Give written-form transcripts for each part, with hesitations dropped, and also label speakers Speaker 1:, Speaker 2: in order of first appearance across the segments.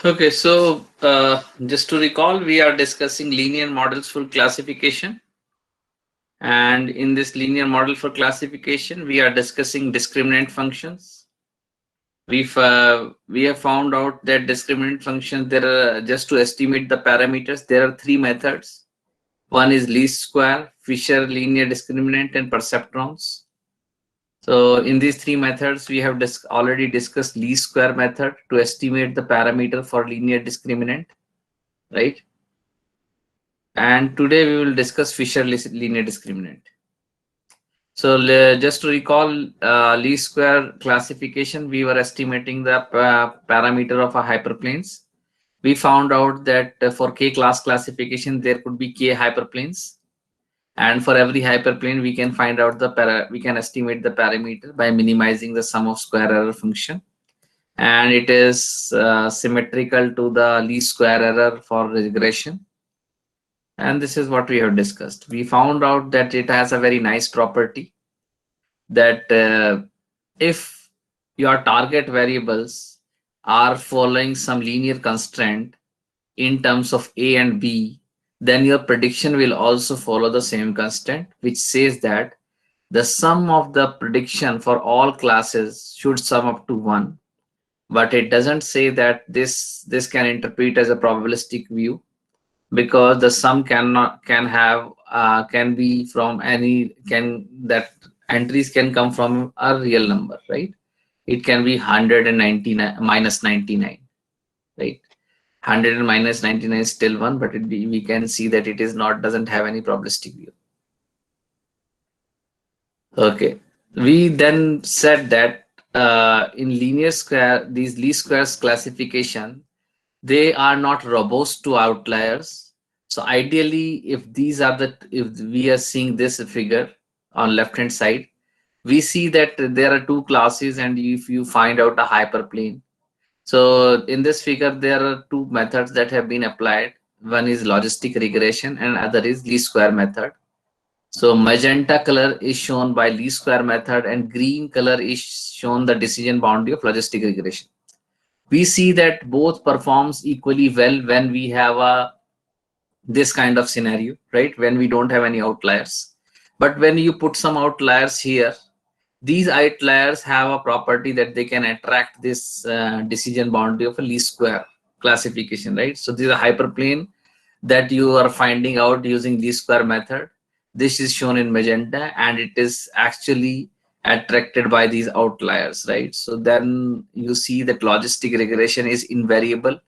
Speaker 1: Okay, so just to recall, we are discussing linear models for classification. And in this linear model for classification, we are discussing discriminant functions. We have found out that discriminant functions, there are, just to estimate the parameters, there are three methods. One is least square, Fisher linear discriminant, and perceptrons. So in these three methods, we have already discussed least square method to estimate the parameter for linear discriminant, right? And today we will discuss Fisher linear discriminant. So just to recall, least square classification, we were estimating the parameter of a hyperplanes. We found out that for K class classification, there could be K hyperplanes. And for every hyperplane, we can find out we can estimate the parameter by minimizing the sum of square error function. And it is symmetrical to the least square error for regression. And this is what we have discussed. We found out that it has a very nice property that if your target variables are following some linear constraint in terms of A and B, then your prediction will also follow the same constraint, which says that the sum of the prediction for all classes should sum up to 1. But it doesn't say that this can interpret as a probabilistic view, because the sum can be from any that entries can come from a real number, right? It can be 199 minus 99, right? 100 and minus 99 is still 1, but we can see that it is not, doesn't have any probabilistic view. Okay, we then said that in linear square, these least squares classification, they are not robust to outliers. So ideally, if we are seeing this figure on left hand side, we see that there are two classes, and if you find out a hyperplane. So in this figure, there are two methods that have been applied. One is logistic regression and other is least square method. So magenta color is shown by least square method and green color is shown the decision boundary of logistic regression. We see that both performs equally well when we have this kind of scenario, right? When we don't have any outliers. But when you put some outliers here, these outliers have a property that they can attract this decision boundary of a least square classification, right? So this is a hyperplane that you are finding out using least square method. This is shown in magenta, and it is actually attracted by these outliers, right? So then you see that logistic regression is invariable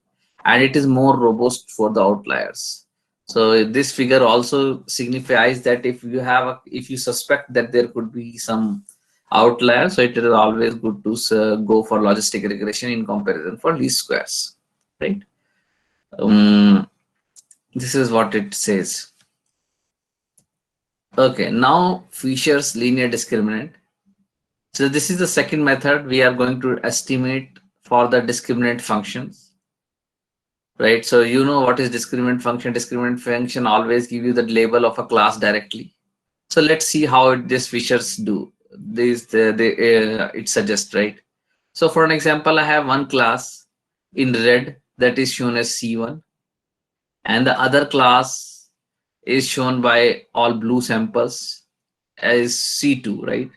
Speaker 1: and it is more robust for the outliers. So this figure also signifies that if you suspect that there could be some outlier, so it is always good to go for logistic regression in comparison for least squares, right? This is what it says. Okay, now Fisher's linear discriminant. So this is the second method we are going to estimate for the discriminant functions, right? So you know what is discriminant function. Discriminant function always give you the label of a class directly. So let's see how this Fisher's do. It suggests, right? So for an example, I have one class in red that is shown as C1, and the other class is shown by all blue samples as C2, right?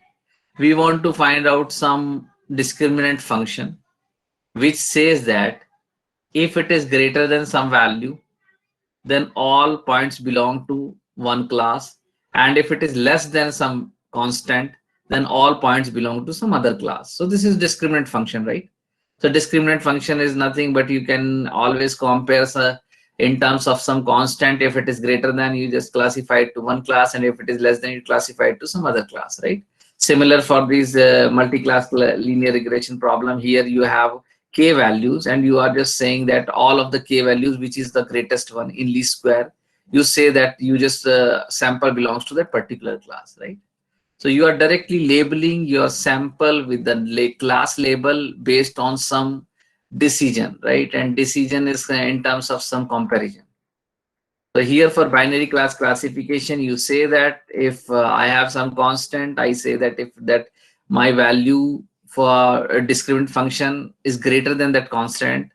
Speaker 1: We want to find out some discriminant function which says that if it is greater than some value, then all points belong to one class, and if it is less than some constant, then all points belong to some other class. So this is discriminant function, right? So discriminant function is nothing but you can always compare in terms of some constant. If it is greater than, you just classify it to one class, and if it is less than, you classify it to some other class, right? Similar for these multi-class linear regression problem. Here you have k values, and you are just saying that all of the k values, which is the greatest one in least square, you say that you just sample belongs to that particular class, right? So you are directly labeling your sample with the class label based on some decision, right? And decision is in terms of some comparison. So here for binary class classification, you say that if I have some constant, I say that if that my value for a discriminant function is greater than that constant,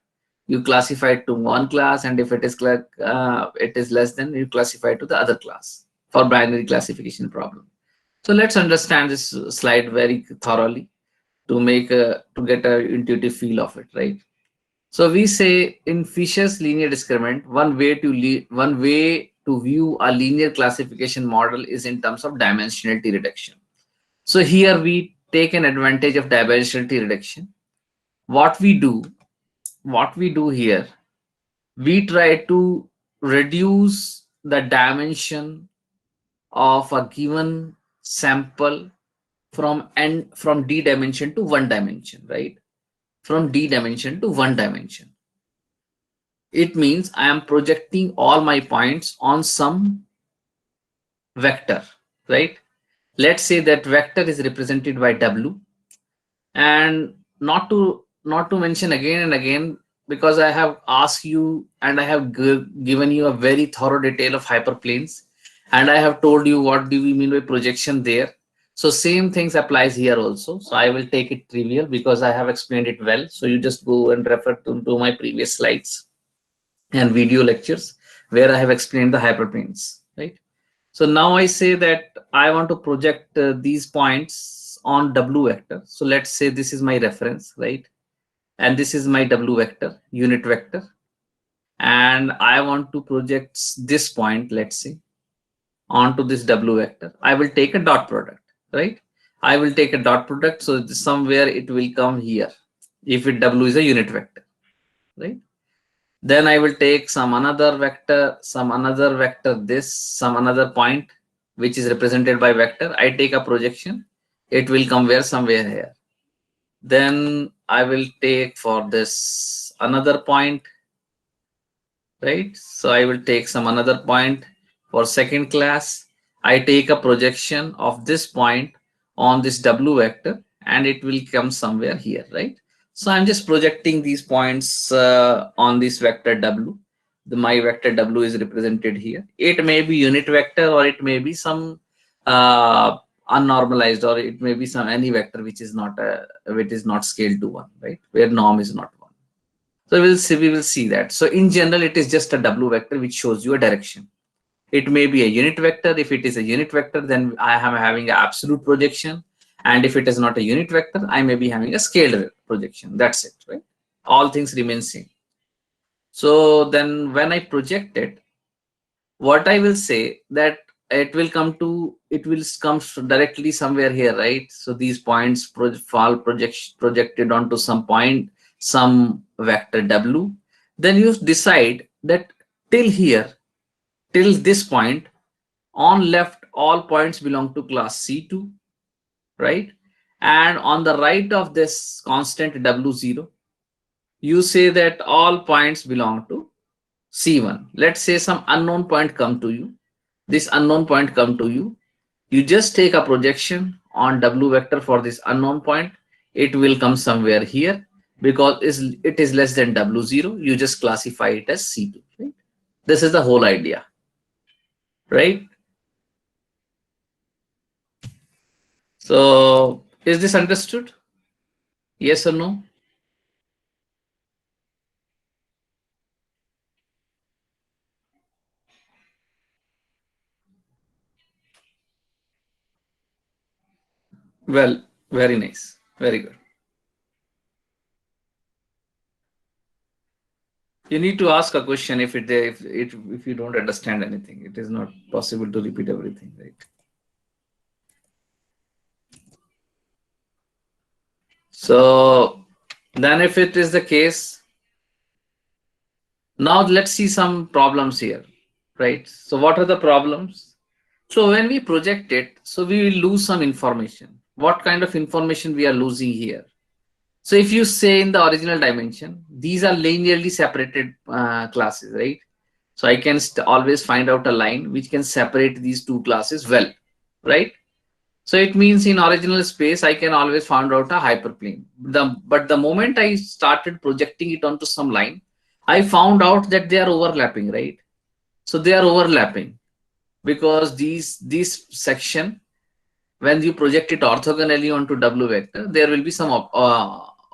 Speaker 1: you classify it to one class, and if it is it is less than, you classify it to the other class for binary classification problem. So let's understand this slide very thoroughly to make to get a intuitive feel of it, right? So we say in Fisher's linear discriminant, one way to view a linear classification model is in terms of dimensionality reduction. So here we take an advantage of dimensionality reduction. What we do, what we do here, we try to reduce the dimension of a given sample from d dimension to one dimension, right? From d dimension to one dimension. It means I am projecting all my points on some vector, right? Let's say that vector is represented by w, and not to mention again and again, because I have asked you and I have given you a very thorough detail of hyperplanes, and I have told you what do we mean by projection there. So same things applies here also. So I will take it trivial because I have explained it well. So you just go and refer to my previous slides and video lectures where I have explained the hyperplanes, right? So now I say that I want to project these points on W vector. So let's say this is my reference, right? And this is my W vector, unit vector. And I want to project this point, let's say, onto this W vector. I will take a dot product, right? I will take a dot product. So somewhere it will come here if it W is a unit vector, right? Then I will take some another vector, this, some another point, which is represented by vector. I take a projection. It will come where somewhere here. Then I will take for this another point, right? So I will take some another point for second class. I take a projection of this point on this W vector, and it will come somewhere here, right? So I'm just projecting these points on this vector W. My vector W is represented here. It may be unit vector, or it may be some unnormalized, or it may be some any vector which is not scaled to one, right? Where norm is not one. So we will see that. So in general, it is just a W vector which shows you a direction. It may be a unit vector. If it is a unit vector, then I am having an absolute projection. And if it is not a unit vector, I may be having a scaled projection. That's it, right? All things remain same. So then when I project it, what I will say that it will come directly somewhere here, right? So these points projected onto some point, some vector W. Then you decide that till here, till this point, on left, all points belong to class C2, right? And on the right of this constant W0, you say that all points belong to C1. Let's say some unknown point come to you. This unknown point come to you. You just take a projection on W vector for this unknown point. It will come somewhere here because it is less than W0. You just classify it as C2. Right? This is the whole idea, right? So is this understood? Yes or no? Well, very nice. Very good. You need to ask a question if you don't understand anything. It is not possible to repeat everything, right? So then if it is the case, now let's see some problems here, right? So what are the problems? So when we project it, so we will lose some information. What kind of information we are losing here? So if you say in the original dimension, these are linearly separated classes, right? So I can always find out a line which can separate these two classes well, right? So it means in original space, I can always find out a hyperplane. But the moment I started projecting it onto some line, I found out that they are overlapping, right? So they are overlapping because this section, when you project it orthogonally onto W vector, there will be some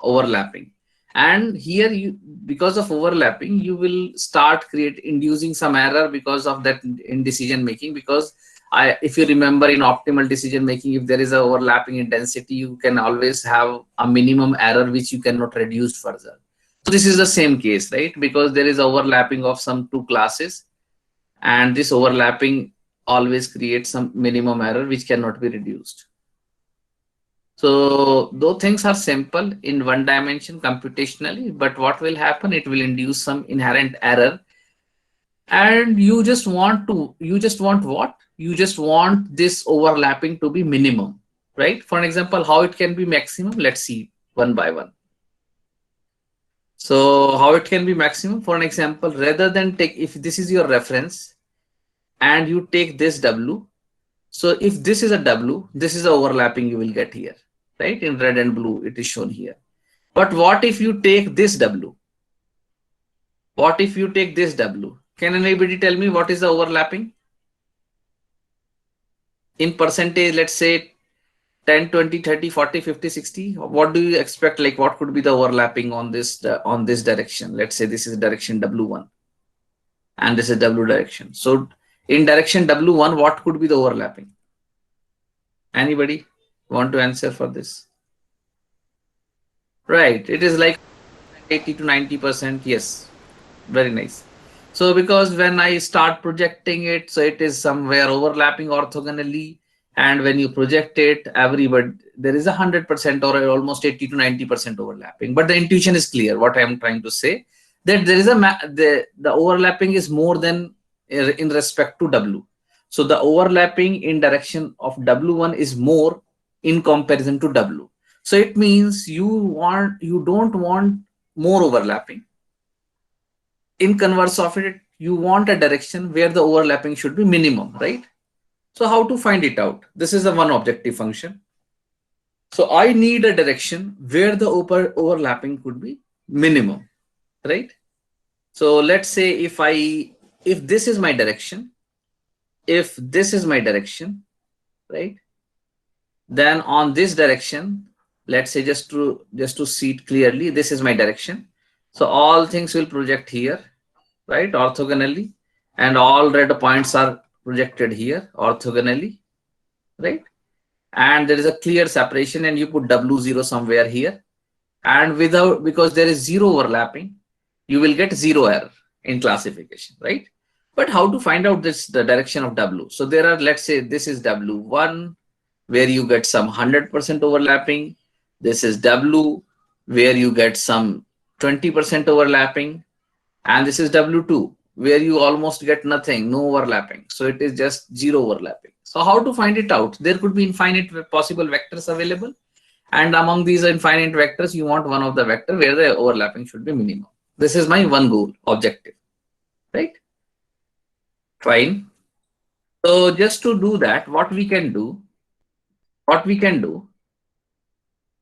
Speaker 1: overlapping. And here you, because of overlapping, you will start inducing some error because of that in decision making. Because if you remember, in optimal decision making, if there is a overlapping in density, you can always have a minimum error which you cannot reduce further. So this is the same case, right? Because there is overlapping of some two classes, and this overlapping always creates some minimum error which cannot be reduced. So though things are simple in one dimension computationally, but what will happen, it will induce some inherent error. And you just want what? You just want this overlapping to be minimum, right? For an example, how it can be maximum, let's see one by one. So how it can be maximum, for an example, rather than take, if this is your reference and you take this W, so if this is a W, this is the overlapping you will get here, right? In red and blue, it is shown here. But what if you take this W? What if you take this W? Can anybody tell me what is the overlapping? In percentage, let's say 10, 20, 30, 40, 50, 60. What do you expect? Like what could be the overlapping on this direction? Let's say this is direction W1 and this is W direction. So in direction W1, what could be the overlapping? Anybody want to answer for this? Right. It is like 80 to 90%. Yes. Very nice. So because when I start projecting it, so it is somewhere overlapping orthogonally, and when you project it, everybody, there is 100% or almost 80 to 90% overlapping. But the intuition is clear. What I am trying to say, that there is the overlapping is more than in respect to W. So the overlapping in direction of W1 is more in comparison to W. So it means you don't want more overlapping. In converse of it, you want a direction where the overlapping should be minimum, right? So how to find it out? This is a one objective function. So I need a direction where the overlapping could be minimum, right? So let's say if this is my direction, if this is my direction, right? Then on this direction, let's say just to see it clearly, this is my direction. So all things will project here, right, orthogonally, and all red points are projected here orthogonally, right? And there is a clear separation, and you put W0 somewhere here, and because there is zero overlapping, you will get zero error in classification, right? But how to find out the direction of W? So there are, let's say this is W1 where you get some 100% overlapping. This is W where you get some 20% overlapping. And this is W2 where you almost get nothing, no overlapping. So it is just zero overlapping. So how to find it out? There could be infinite possible vectors available. And among these infinite vectors, you want one of the vector where the overlapping should be minimum. This is my one goal, objective, right? Fine. So just to do that, what we can do,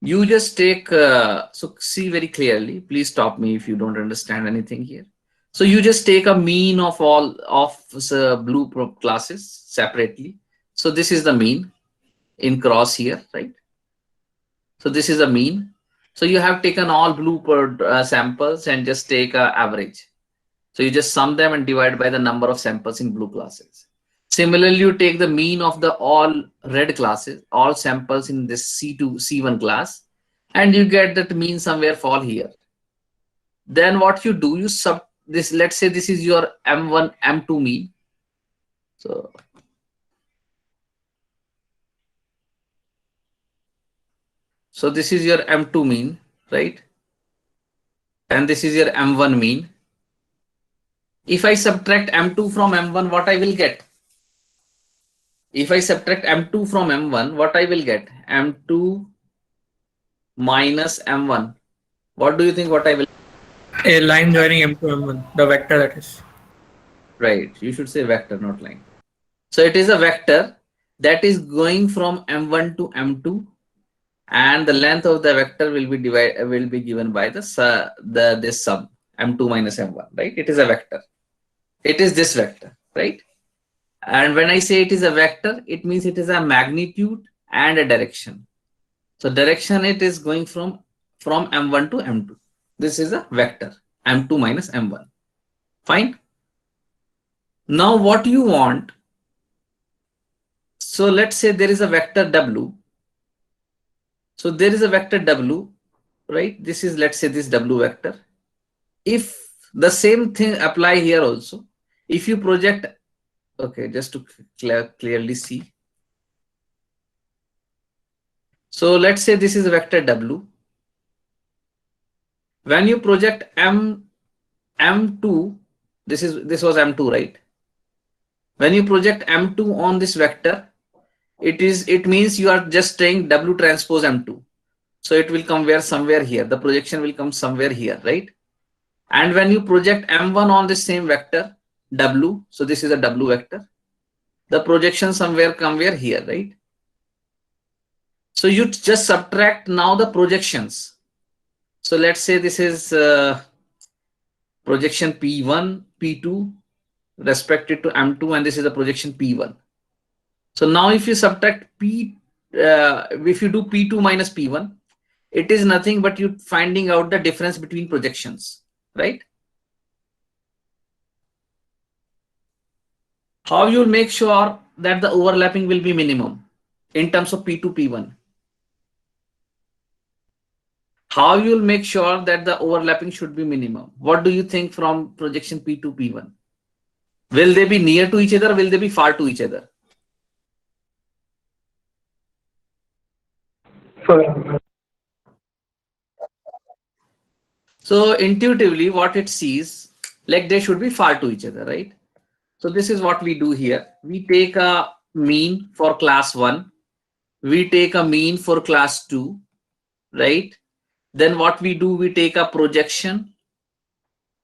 Speaker 1: you just take, so see very clearly, please stop me if you don't understand anything here. So you just take a mean of all of the blue classes separately. So this is the mean in cross here, right? So this is a mean. So you have taken all blue samples and just take a average. So you just sum them and divide by the number of samples in blue classes. Similarly, you take the mean of the all red classes, all samples in this C2, C1 class, and you get that mean somewhere fall here. Then what you do, you sub this, let's say this is your M1, M2 mean. So this is your M2 mean, right? And this is your M1 mean. If I subtract M2 from M1, what I will get? If I subtract M2 from M1, what I will get? M2 minus M1. What do you think what I will?
Speaker 2: A line joining M to M1, the vector that is.
Speaker 1: Right, you should say vector, not line. So it is a vector that is going from M1 to M2, and the length of the vector will be given by this sum M2 minus M1, right? It is a vector. It is this vector, right? And when I say it is a vector, it means it is a magnitude and a direction. So direction, it is going from M1 to M2. This is a vector m2 minus m1. Fine. Now what you want, so let's say there is a vector w. So there is a vector w, right? This is, let's say, this w vector. If the same thing apply here also, if you project, okay, just to clearly see. So let's say this is a vector w. When you project m2, this was m2, right? When you project m2 on this vector, it means you are just saying w transpose m2. So it will come where, somewhere here. The projection will come somewhere here, right? And when you project m1 on the same vector w, so this is a w vector, the projection somewhere come where, here, right? So you just subtract now the projections. So let's say this is projection p1, p2 respected to m2, and this is the projection p1. So now if you subtract if you do p2 minus p1, it is nothing but you finding out the difference between projections, right? How you will make sure that the overlapping will be minimum in terms of p2, p1? How you will make sure that the overlapping should be minimum? What do you think from projection p2, p1? Will they be near to each other? Will they be far to each other? So intuitively, what it sees, like they should be far to each other, right? So this is what we do here. We take a mean for class 1. We take a mean for class 2, right? Then what we do, we take a projection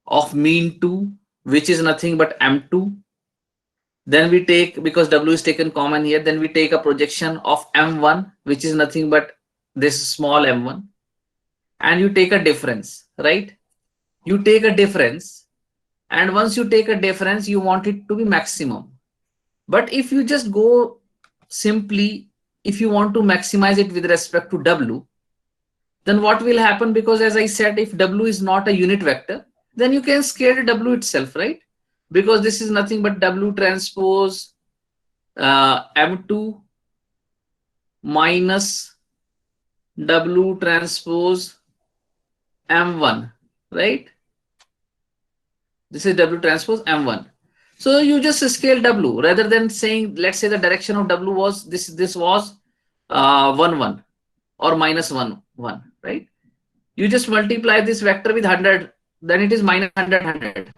Speaker 1: of mean 2, which is nothing but m2. Then we take, because w is taken common here, then we take a projection of m1, which is nothing but this small m1. And you take a difference, right? You take a difference, and once you take a difference, you want it to be maximum. But if you just go simply, if you want to maximize it with respect to w, then what will happen? Because as I said, if w is not a unit vector, then you can scale w itself, right? Because this is nothing but w transpose m2 minus w transpose m1, right? This is w transpose m1. So you just scale w rather than saying, let's say the direction of w was this was 1 1 or minus 1 1, right? You just multiply this vector with 100, then it is minus 100 100,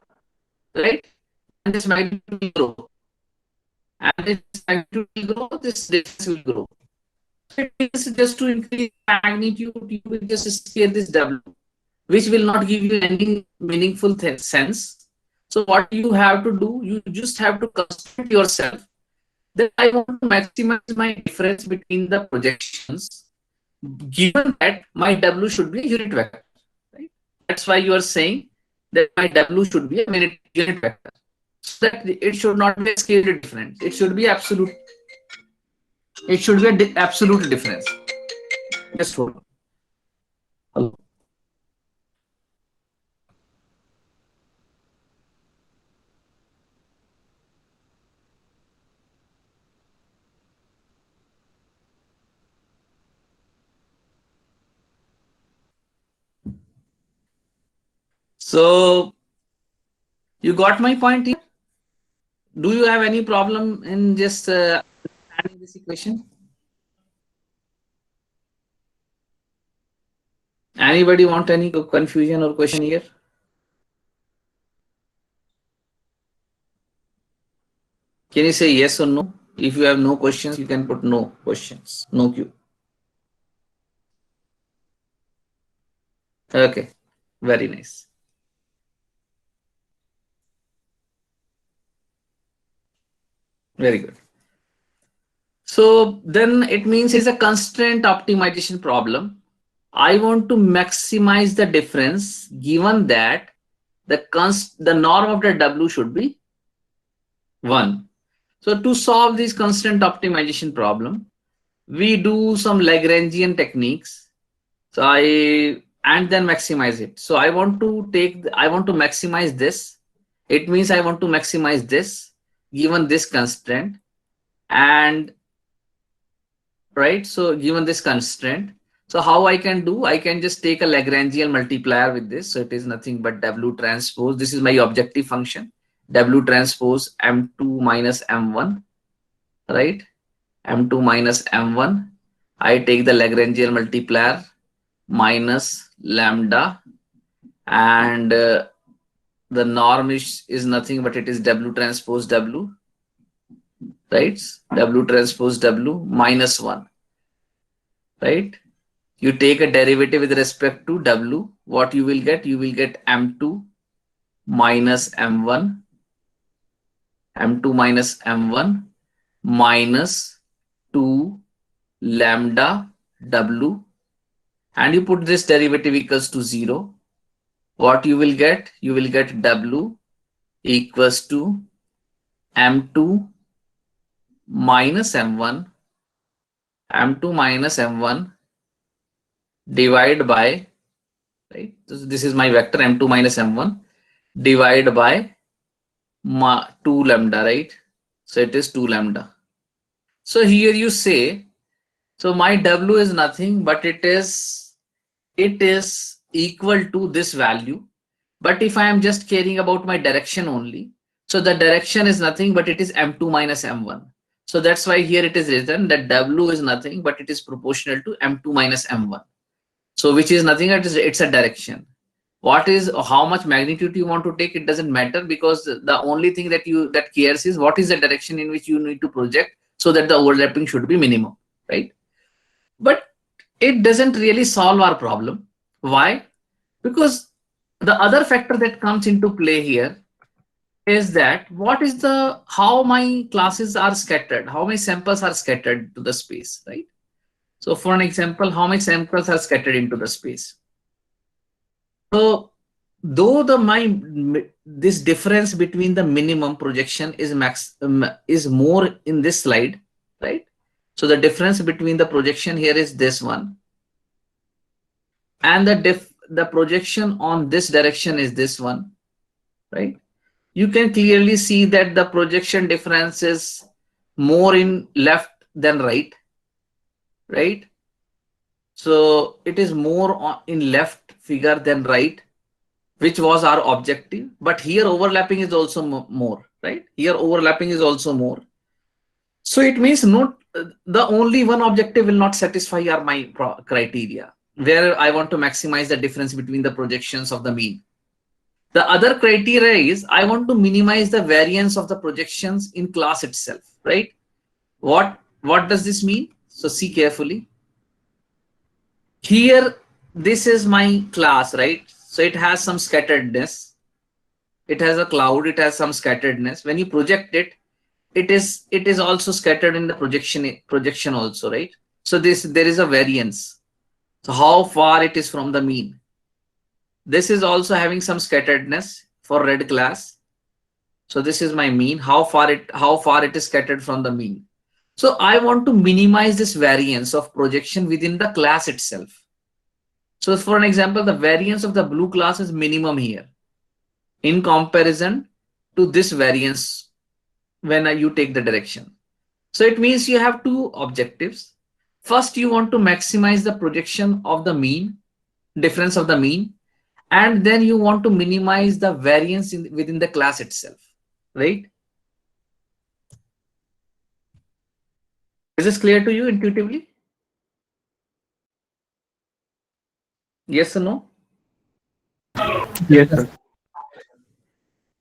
Speaker 1: right? And this magnitude will grow, and this magnitude will grow, this distance will grow. So it means just to increase magnitude, you will just scale this w, which will not give you any meaningful sense. So what you have to do, you just have to constrain yourself that I want to maximize my difference between the projections, given that my w should be a unit vector, right? That's why you are saying that my w should be a unit vector, so that it should not be a scalar difference. It should be absolute. It should be an absolute difference. Just hold on. Hello. So you got my point here. Do you have any problem in just understanding this equation? Anybody want any confusion or question here? Can you say yes or no? If you have no questions, you can put no questions, no Q. Okay, very nice. Very good. So then it means it's a constraint optimization problem. I want to maximize the difference given that the norm of the W should be 1. So to solve this constraint optimization problem, we do some Lagrangian techniques. So I and then maximize it. So I want to maximize this. It means I want to maximize this given this constraint, and right. So given this constraint, so how I can do? I can just take a Lagrangian multiplier with this. So it is nothing but W transpose. This is my objective function. W transpose M2 minus M1, right? M2 minus M1. I take the Lagrangian multiplier minus lambda, and the norm is nothing but it is W transpose W, right? W transpose W minus 1, right? You take a derivative with respect to W, what you will get? You will get M2 minus M1, M2 minus M1 minus 2 lambda W, and you put this derivative equals to 0. What you will get? You will get W equals to M2 minus M1, M2 minus M1 divide by, right? This is my vector M2 minus M1 divide by 2 lambda, right? So it is 2 lambda. So here you say, so my W is nothing but it is equal to this value. But if I am just caring about my direction only, so the direction is nothing but it is M2 minus M1. So that's why here it is written that W is nothing but it is proportional to M2 minus M1. So which is nothing, it's a direction. What is, how much magnitude you want to take, it doesn't matter, because the only thing that cares is what is the direction in which you need to project so that the overlapping should be minimum, right? But it doesn't really solve our problem. Why? Because the other factor that comes into play here is that what is the, how my classes are scattered, how many samples are scattered to the space, right? So for an example, how many samples are scattered into the space? So though this difference between the minimum projection is more in this slide, right? So the difference between the projection here is this one, and the projection on this direction is this one, right? You can clearly see that the projection difference is more in left than right, right? So it is more in left figure than right, which was our objective. But here overlapping is also more, right? Here overlapping is also more. So it means not the only one objective will not satisfy my criteria, where I want to maximize the difference between the projections of the mean. The other criteria is I want to minimize the variance of the projections in class itself, right? What does this mean? So see carefully. Here, this is my class, right? So it has some scatteredness. It has a cloud, it has some scatteredness. When you project it, it is also scattered in the projection also, right? So there is a variance. So how far it is from the mean. This is also having some scatteredness for red class. So this is my mean, how far it is scattered from the mean. So I want to minimize this variance of projection within the class itself. So for an example, the variance of the blue class is minimum here in comparison to this variance when you take the direction. So it means you have two objectives. First, you want to maximize the projection of the mean, difference of the mean, and then you want to minimize the variance within the class itself, right? Is this clear to you intuitively? Yes or no?
Speaker 2: Yes, sir.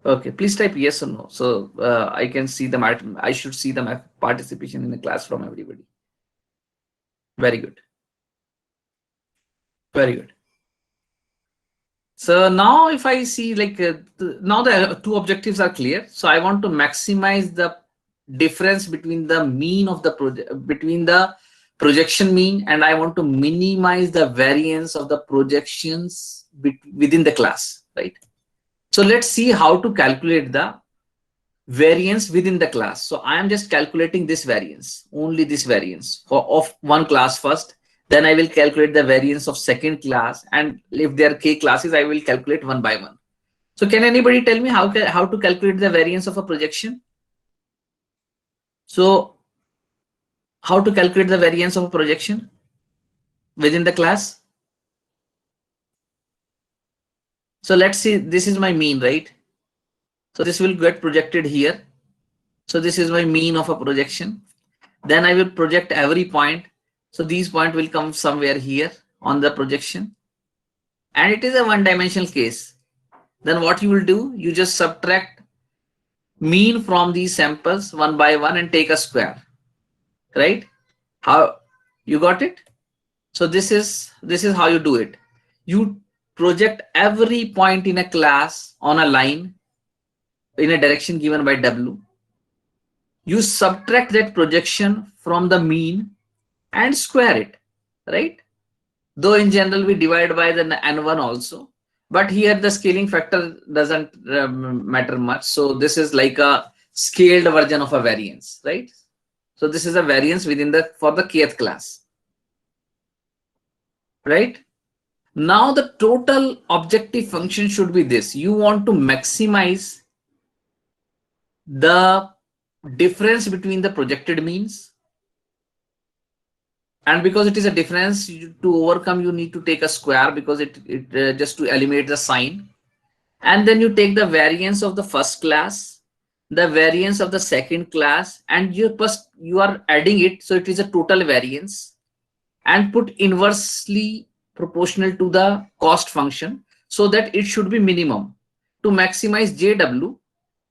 Speaker 1: Okay, please type yes or no. So I can see I should see the participation in the class from everybody. Very good. Very good. So now if I see like now the two objectives are clear. So I want to maximize the difference between the mean of between the projection mean, and I want to minimize the variance of the projections within the class, right? So let's see how to calculate the variance within the class. So I am just calculating this variance, only this variance of one class first. Then I will calculate the variance of second class, and if there are k classes, I will calculate one by one. So can anybody tell me how to calculate the variance of a projection? So how to calculate the variance of a projection within the class? So let's see, this is my mean, right? So this will get projected here. So this is my mean of a projection. Then I will project every point. So these points will come somewhere here on the projection. And it is a one-dimensional case. Then what you will do, you just subtract mean from these samples one by one and take a square, right? How you got it? So this is how you do it. You project every point in a class on a line in a direction given by W. You subtract that projection from the mean and square it, right? Though in general we divide by the n1 also, but here the scaling factor doesn't matter much. So this is like a scaled version of a variance, right? So this is a variance within the for the kth class, right? Now the total objective function should be this. You want to maximize the difference between the projected means, and because it is a difference, to overcome you need to take a square, because it just to eliminate the sign. And then you take the variance of the first class, the variance of the second class, and you are adding it, so it is a total variance, and put inversely proportional to the cost function, so that it should be minimum. To maximize JW,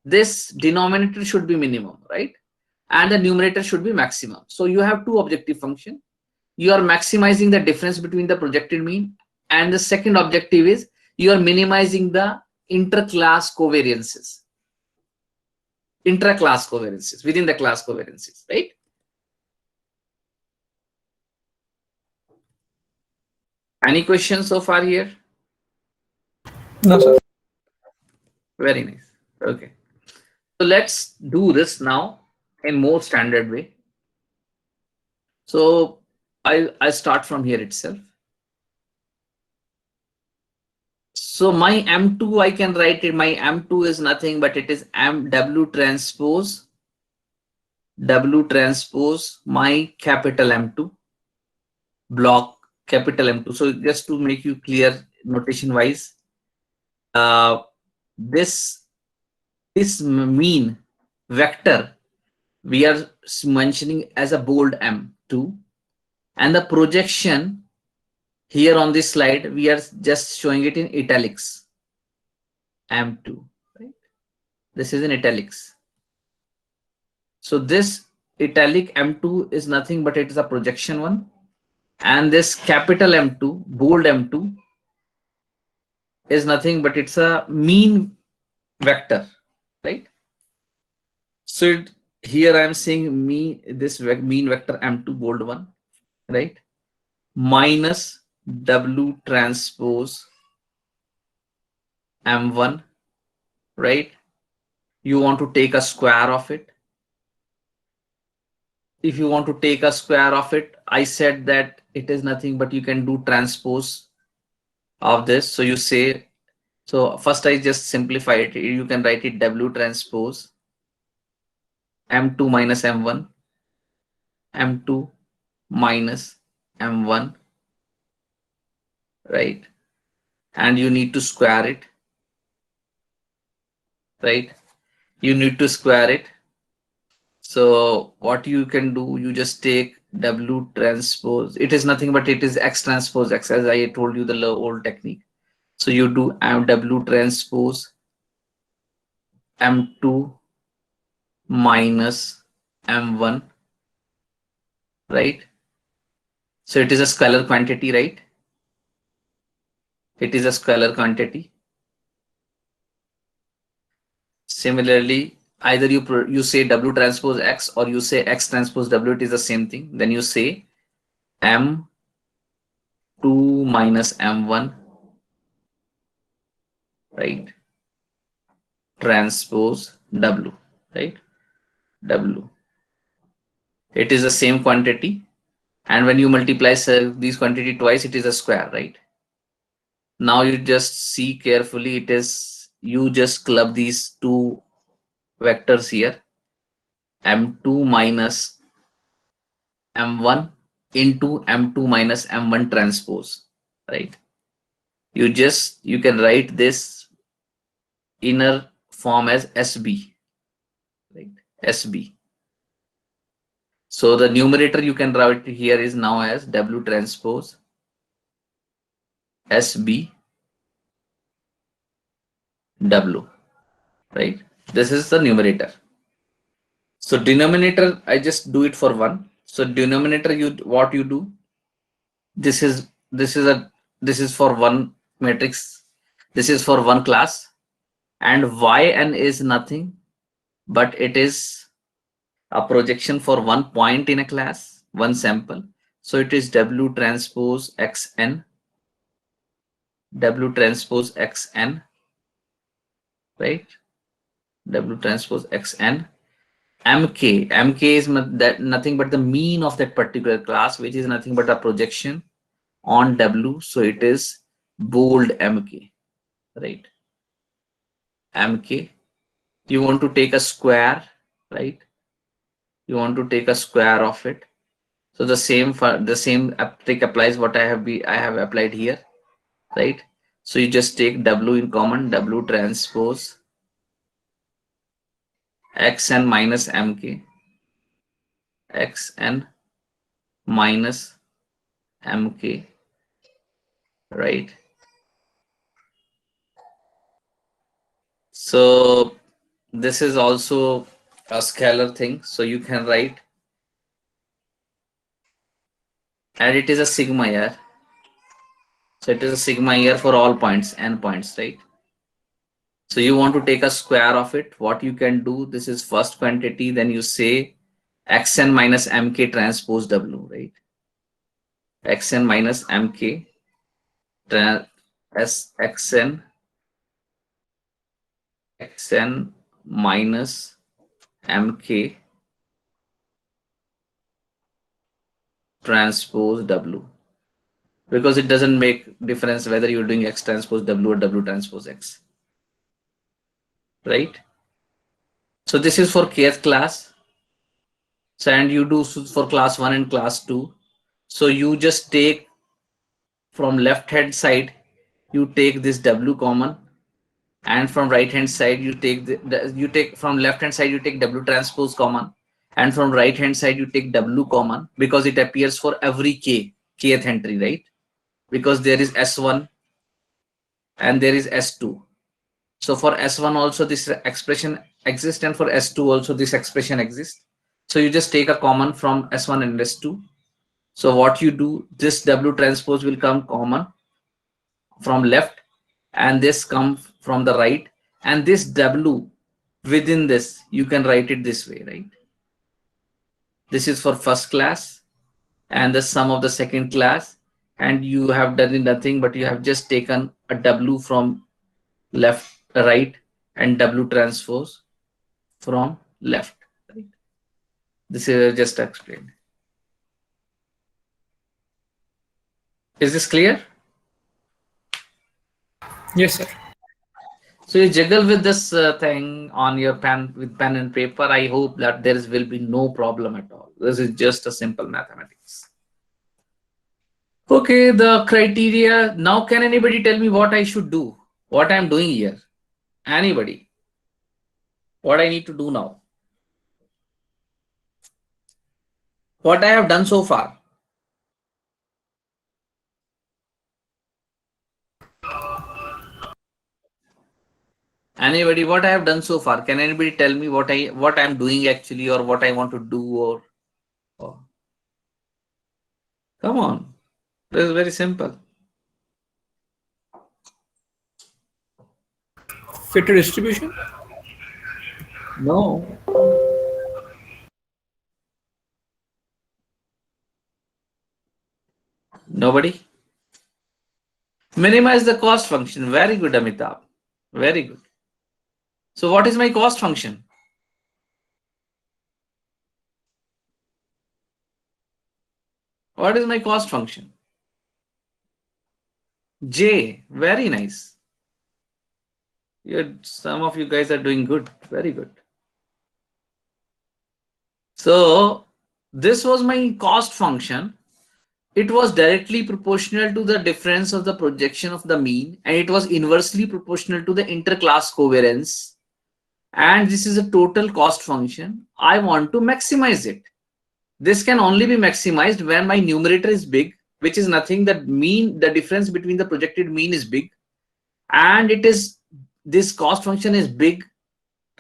Speaker 1: this denominator should be minimum, right? And the numerator should be maximum. So you have two objective function. You are maximizing the difference between the projected mean, and the second objective is you are minimizing the inter-class covariances, intra-class covariances, within the class covariances, right? Any questions so far here?
Speaker 2: No, sir.
Speaker 1: Very nice. Okay. So let's do this now in more standard way. So I start from here itself. So my M2, I can write it. My M2 is nothing but it is W transpose my capital M2 block capital M2. So just to make you clear notation wise, this mean vector we are mentioning as a bold M2, and the projection here on this slide we are just showing it in italics, M2, right? This is in italics. So this italic M2 is nothing but it is a projection one, and this capital M2 bold M2 is nothing but it's a mean vector, right? So here I am saying this mean vector M2 bold one, right, minus W transpose M1, right? You want to take a square of it. If you want to take a square of it, I said that it is nothing but you can do transpose of this. So you say, so first I just simplify it. You can write it W transpose M2 minus M1, M2 minus M1, right? And you need to square it, right? You need to square it. So what you can do, you just take W transpose. It is nothing but it is X transpose X, as I told you the old technique. So you do W transpose M2 minus M1, right? So it is a scalar quantity, right? It is a scalar quantity. Similarly, either you say W transpose X or you say X transpose W, it is the same thing. Then you say M2 minus M1, right, transpose W, right, W. It is the same quantity. And when you multiply these quantity twice, it is a square, right? Now you just see carefully, it is, you just club these two vectors here, m2 minus m1 into m2 minus m1 transpose, right? You can write this inner form as SB, right? SB. So the numerator you can write here is now as W transpose SB W, right? This is the numerator. So denominator, I just do it for one. So denominator, what you do, this is this is for one matrix, this is for one class, and yn is nothing but it is a projection for one point in a class, one sample. So it is W transpose xn, W transpose xn, right? W transpose xn. Mk is that nothing but the mean of that particular class, which is nothing but a projection on W. So it is bold Mk, right? Mk. You want to take a square, right? You want to take a square of it. So the same trick applies what I have applied here, right? So you just take W in common, W transpose xn minus Mk, xn minus Mk, right? So this is also a scalar thing. So you can write, and it is a sigma here. So it is a sigma here for all points, n points, right? So you want to take a square of it. What you can do, this is first quantity, then you say xn minus Mk transpose W, right? Xn minus Mk as xn minus Mk transpose W, because it doesn't make difference whether you're doing x transpose W or W transpose x, right? So this is for kth class. So and you do for class 1 and class 2. So you just take from left hand side, you take this W common, and from right hand side you take you take from left hand side you take W transpose common, and from right hand side you take W common, because it appears for every kth entry, right? Because there is S1 and there is S2. So for S1 also this expression exists, and for S2 also this expression exists. So you just take a common from S1 and S2. So what you do, this W transpose will come common from left, and this comes from the right, and this W within this, you can write it this way, right? This is for first class and the sum of the second class, and you have done nothing but you have just taken a W from left, right, and W transpose from left, right? This is just explained. Is this clear?
Speaker 2: Yes, sir.
Speaker 1: So you juggle with this thing on your pen with pen and paper. I hope that there will be no problem at all. This is just a simple mathematics. Okay, the criteria. Now, can anybody tell me what I should do? What I'm doing here? Anybody? What I need to do now? What I have done so far? Anybody? What I have done so far? Can anybody tell me what I'm doing actually, or what I want to do, or come on? This is very simple.
Speaker 2: Fit distribution.
Speaker 1: No. Nobody? Minimize the cost function. Very good, Amitabh. Very good. So what is my cost function? What is my cost function? J. Very nice. Some of you guys are doing good. Very good. So this was my cost function. It was directly proportional to the difference of the projection of the mean, and it was inversely proportional to the interclass covariance. And this is a total cost function. I want to maximize it. This can only be maximized when my numerator is big, which is nothing. That mean, the difference between the projected mean is big, and this cost function is big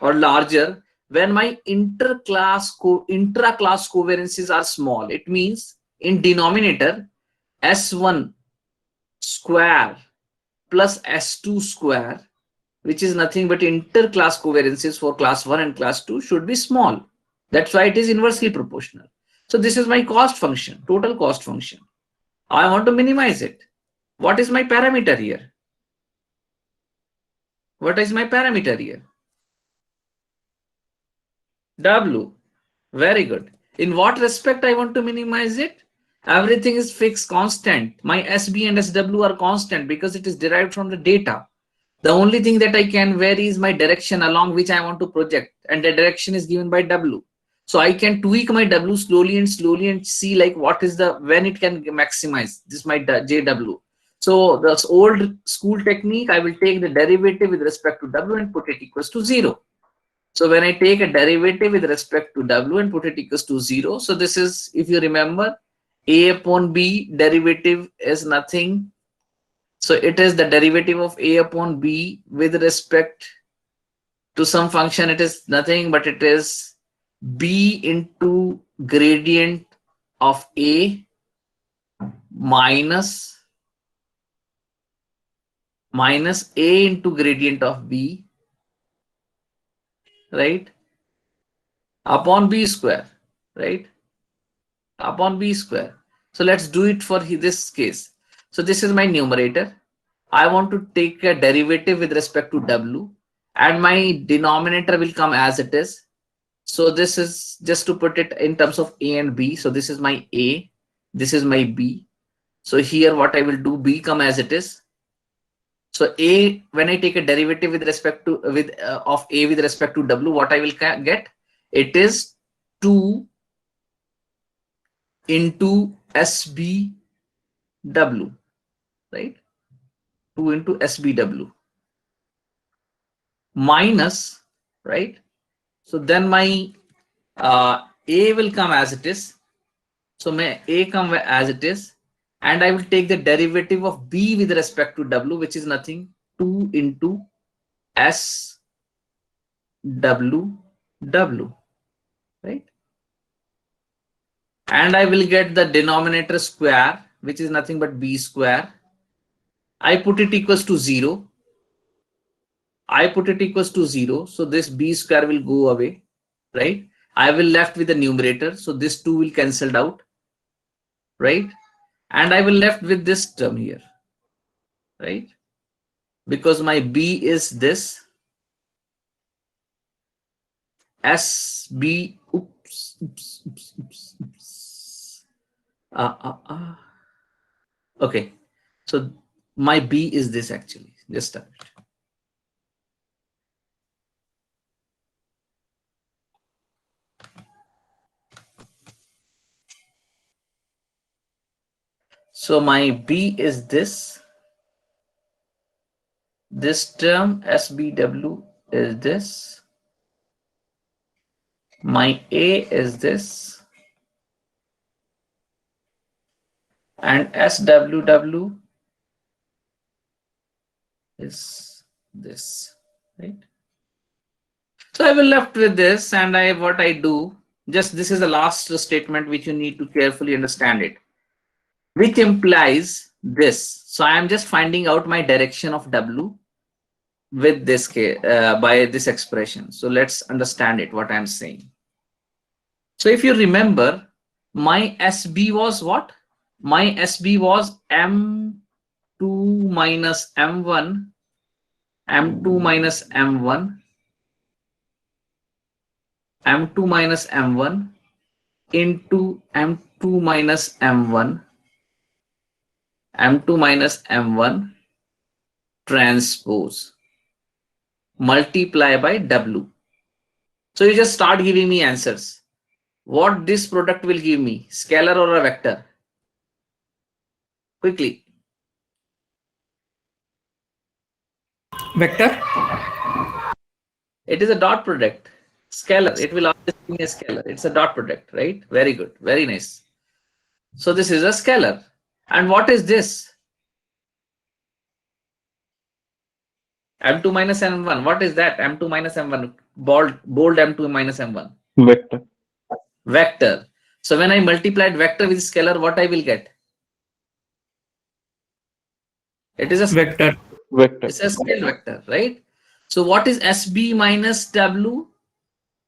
Speaker 1: or larger when my intraclass covariances are small. It means in denominator, S1 square plus S2 square, which is nothing but interclass covariances for class 1 and class 2, should be small. That's why it is inversely proportional. So this is my cost function, total cost function. I want to minimize it. What is my parameter here? What is my parameter here? W. Very good. In what respect I want to minimize it? Everything is fixed, constant. My SB and SW are constant because it is derived from the data. The only thing that I can vary is my direction along which I want to project, and the direction is given by W. So I can tweak my W slowly and see like what is the, when it can maximize. This is my JW. So the old school technique, I will take the derivative with respect to W and put it equals to 0. So when I take a derivative with respect to W and put it equals to 0, so this is, if you remember, A upon B derivative is nothing. So it is the derivative of A upon B with respect to some function. It is nothing but it is B into gradient of A minus A into gradient of B, right, upon B square, right, upon B square. So let's do it for this case. So this is my numerator. I want to take a derivative with respect to W, and my denominator will come as it is. So this is just to put it in terms of A and B. So this is my A, this is my B. So here what I will do, B come as it is. So A, when I take a derivative with respect to of A with respect to W, what I will get? It is 2 into SBW, right? 2 into SBW minus, right? So then my A will come as it is. So may A come as it is, and I will take the derivative of B with respect to W, which is nothing, 2 into S W W, right? And I will get the denominator square, which is nothing but B square. I put it equals to 0. I put it equals to 0. So this B square will go away, right? I will left with the numerator. So this 2 will cancelled out, right? And I will left with this term here, right? Because my B is this SB, oops. Okay, so my B is this actually, just a minute. So my B is this term, SBW is this, my A is this, and SWW is this, right? So I will left with this, and what I do, just this is the last statement which you need to carefully understand it, which implies this. So I am just finding out my direction of W with this by this expression. So let's understand it, what I'm saying. So if you remember, my SB was what? My SB was M2 minus M1, M2 minus M1, M2 minus M1 into m2 minus m1, m2 minus m1 transpose multiply by w. So you just start giving me answers. What this product will give me, scalar or a vector? Quickly.
Speaker 2: Vector.
Speaker 1: It is a dot product. Scalar. It will always be a scalar. It's a dot product, right? Very good. Very nice. So this is a scalar. And what is this? M2 minus M1. What is that? M2 minus M1. Bold M2 minus M1.
Speaker 3: Vector.
Speaker 1: Vector. So when I multiplied vector with scalar, what I will get? It is a
Speaker 2: Vector.
Speaker 3: Vector.
Speaker 1: It's a scale vector, right? So what is SB minus W?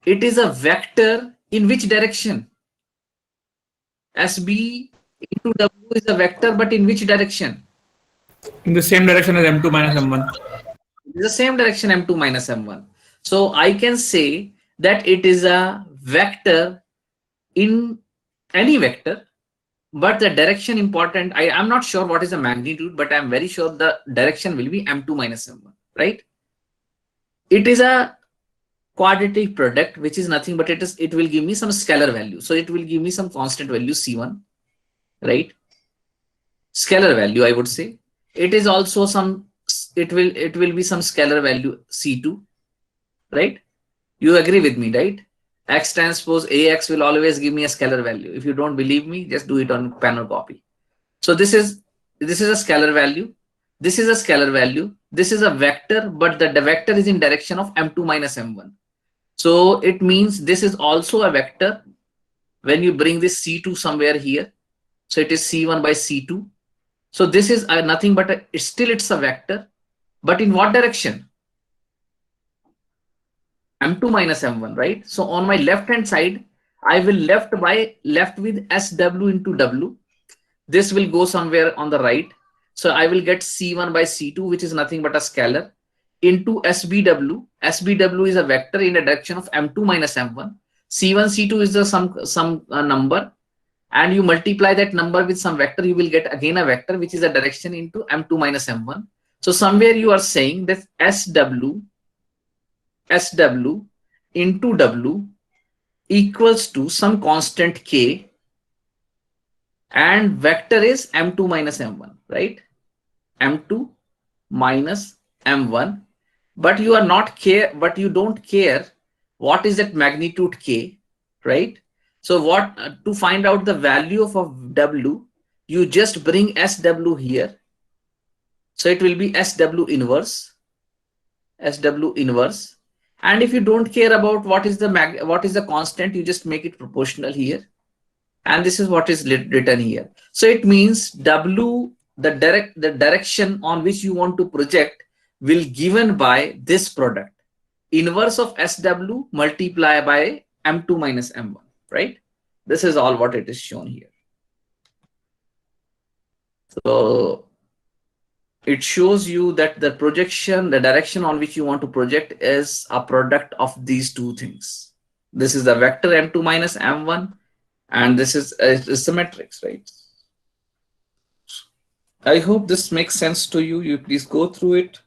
Speaker 1: It is a vector in which direction? SB into W is a vector, but in which direction?
Speaker 2: In the same direction as M2 minus M1.
Speaker 1: It is the same direction M2 minus M1. So I can say that it is a vector in any vector, but the direction important. I am not sure what is the magnitude, but I am very sure the direction will be M2 minus M1, right? It is a quadratic product, which is nothing but it will give me some scalar value. So it will give me some constant value C1, right? Scalar value, I would say. It is also some, it will be some scalar value C2, right? You agree with me, right? X transpose AX will always give me a scalar value. If you don't believe me, just do it on pen or copy. So this is a scalar value. This is a scalar value. This is a vector, but the vector is in direction of M2 minus M1. So it means this is also a vector when you bring this C2 somewhere here. So it is C1 by C2. So this is nothing but it's a vector, but in what direction? M2 minus M1, right? So on my left hand side, I will left with SW into W. This will go somewhere on the right. So I will get C1 by C2, which is nothing but a scalar, into SBW. SBW is a vector in the direction of M2 minus M1. C1, C2 is the some number, and you multiply that number with some vector, you will get again a vector, which is a direction into M2 minus M1. So somewhere you are saying that SW into W equals to some constant K, and vector is M2 minus M1, right? M2 minus M1, but you are not care, but you don't care what is that magnitude K, right? So what to find out the value of W, you just bring SW here. So it will be SW inverse. And if you don't care about what is the constant, you just make it proportional here. And this is what is written here. So it means W, the direction on which you want to project will given by this product. Inverse of SW multiply by M2 minus M1, right? This is all what it is shown here. So it shows you that the projection, the direction on which you want to project is a product of these two things. This is the vector M2 minus M1, and this is a matrix, right? I hope this makes sense to you. You please go through it.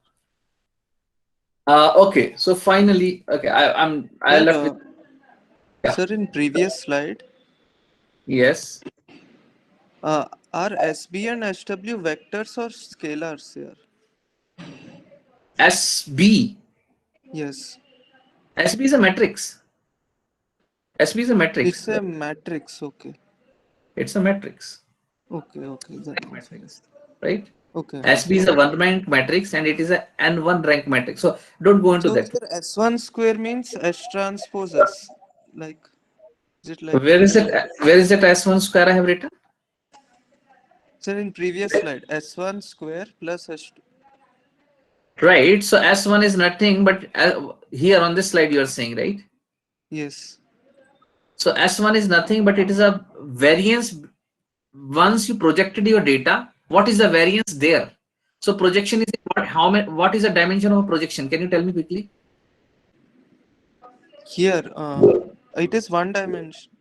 Speaker 1: Okay, so finally, okay, I
Speaker 4: Sir,
Speaker 1: left with yeah.
Speaker 4: sir, in previous slide,
Speaker 1: Yes.
Speaker 4: are SB and SW vectors or scalars here?
Speaker 1: SB.
Speaker 4: Yes,
Speaker 1: SB is a matrix. SB is a matrix.
Speaker 4: it's a matrix. Okay,
Speaker 1: It's a matrix.
Speaker 4: okay, that makes
Speaker 1: Matrix,
Speaker 4: sense.
Speaker 1: right?
Speaker 4: Okay.
Speaker 1: SB is a one rank matrix and it is a N1 rank matrix. So don't go into
Speaker 4: So,
Speaker 1: that.
Speaker 4: sir, S1 square means S transpose S. Like, is it like
Speaker 1: Where is
Speaker 4: that?
Speaker 1: it? Where is that S1 square I have written?
Speaker 4: Sir, in previous slide, S1 square plus S2.
Speaker 1: Right. So S1 is nothing but here on this slide you are saying, right?
Speaker 4: Yes.
Speaker 1: So S1 is nothing but it is a variance. Once you projected your data, what is the variance there? So projection is what? How many? What is the dimension of a projection? Can you tell me quickly?
Speaker 4: Here, it is one dimension.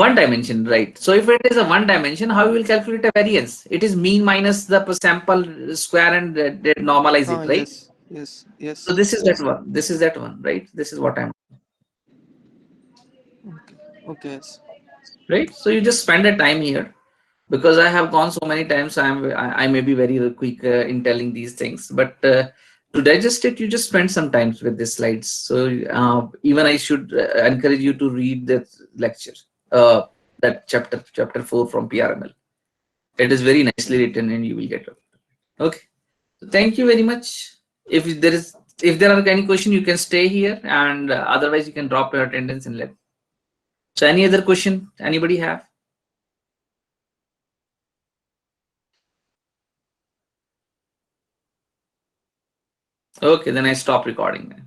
Speaker 1: One dimension, right? So if it is a one dimension, how you will calculate a variance? It is mean minus the sample square and normalize it, right?
Speaker 4: Yes, yes,
Speaker 1: So
Speaker 4: yes.
Speaker 1: this is that one. This is that one, right? This is what I'm
Speaker 4: Okay, okay, yes.
Speaker 1: right. So you just spend a time here because I have gone so many times. I may be very quick in telling these things, but to digest it, you just spend some time with these slides. So even I should encourage you to read that lecture, that chapter 4 from PRML. It is very nicely written, and you will get it. Okay. So thank you very much. If there are any question, you can stay here, and otherwise you can drop your attendance and let. So any other question anybody have? Okay, then I stop recording then.